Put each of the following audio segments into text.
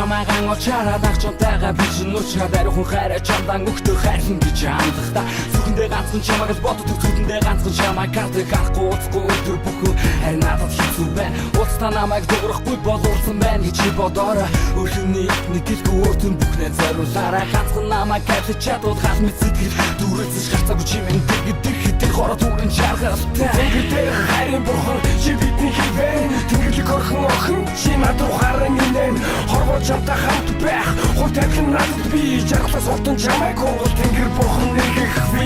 чамайгаан очаараа дагчунтайгаа бишин уучраа дариухан хайраа чамдан өгтөө хайрхан гэж хандахта зүгэндээ ганцхан чамайг л боддог зүгэндээ ганцхан чамайг гардаг гарахгүй уцгүй өдөр бүхэн харин надад хэцүү байна уцтаа намайг дуурахгүй болоорсон байна гэж бодоорой өрхөний нэг гэлгүй өөртөө бүхнээ зориулаарай ганцхан намайг кайфлаж чадвал гал мэд сэтгэл дүүрээсэж гарцаагүй чимэн дэргэдэг хитэн хороо дүүрэн чаргалтай тэнгэр хайрын бурхан чи бидний хэвэн тэнгэрлэг орхон охин чи над руу харан инэн хорвоо чамтай хамт байх хол тавилан надад би жаргалаас олдон чамайг гонгол тэнгэр бурхан нэргэх би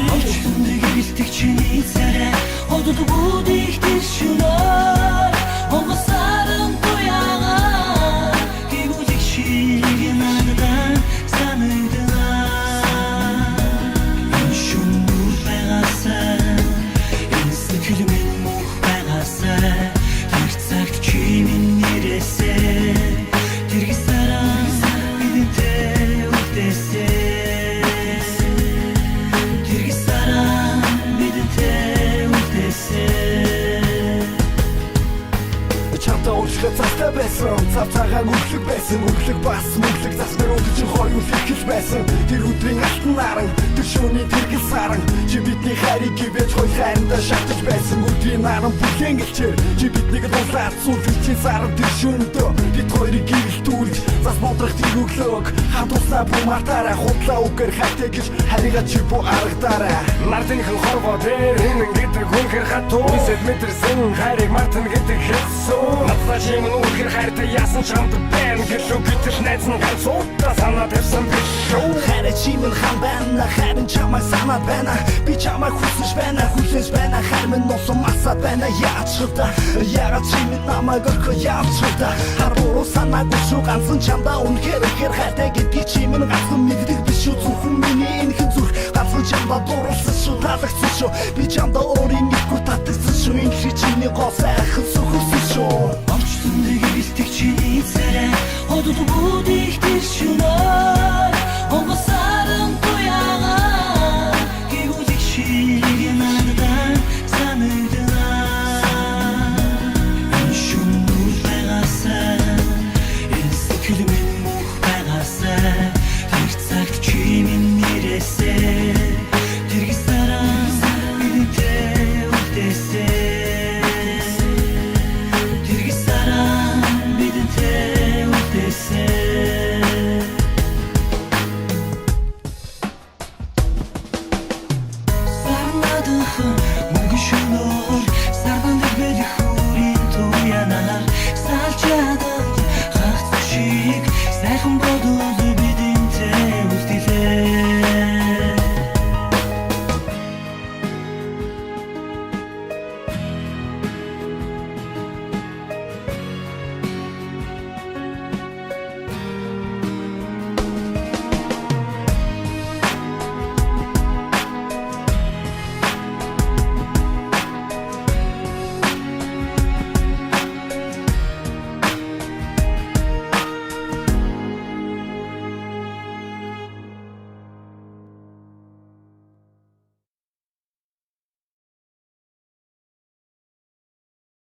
нэг илтгэж чиний царай одод бүдийхтэй шунаа онгосаран туяага гимүлэг шиг надад санагдана энэ шүнүр байгасаа энэ сэтгэл минь мөх байгасаа тэр цагт чи минь нэрээсээ тэргисараа бидэнтэй үлдээсээ Цаста байсан, цавцаагаа нүглэг байсан Нүглэг бас нүглэг засмэр өдөж хоёр үлхэл байсан Тэр өдрийн алтан наран, тэр шууны тэргэл саран Чи бидний хайрыг гівэж хой хайрандаа шатаж байсан Өдрийн наран бүхэн гэлчээр Чи биднийг дуулаад суулж чи саран тэр шөндөө Бид хоёрыг гэрэлтүүлж зас бодрох тэр өглөөг Хамт уснаа бумартаараа худлаа үгээр хайтай гэж Харига чи бу аргадаараа Мартынхан хорвоо дээр хинэн гэдэг хүнхэр хатуу Бисэд мэтэрсэн хайрыг мартын гэдэг хэлсүү Надад чимэн үнхэр хайртай яасан чамд байна Гэлүү гэтэл найз нь ганц удаа санаа тавьсан биш шүү Хайраа чимэн хам байна Хайрын чамайг санаад байна Би чамайг хүсэж байна Хүлээж байна Хайр минь носон масаад байна Яачрда Ягаад чимэн намайг орхоо явчрда Харуу санаагүй шүү ганцхан чамдаа үнхээр ихэр хайртай гэдгийг чимэн ганцхан мэддэг биш шүү Зөвхөн миний энэ хэн зүрх ганцхан чамдаа дурлсан шүү Таалагдсан шүү Би чамдаа өөрийн нэггүй татагдсан шүү Энэ хий чиний гол сайхан сөхөсөн шүү Нэг илтгэж чиний царай одод бүдий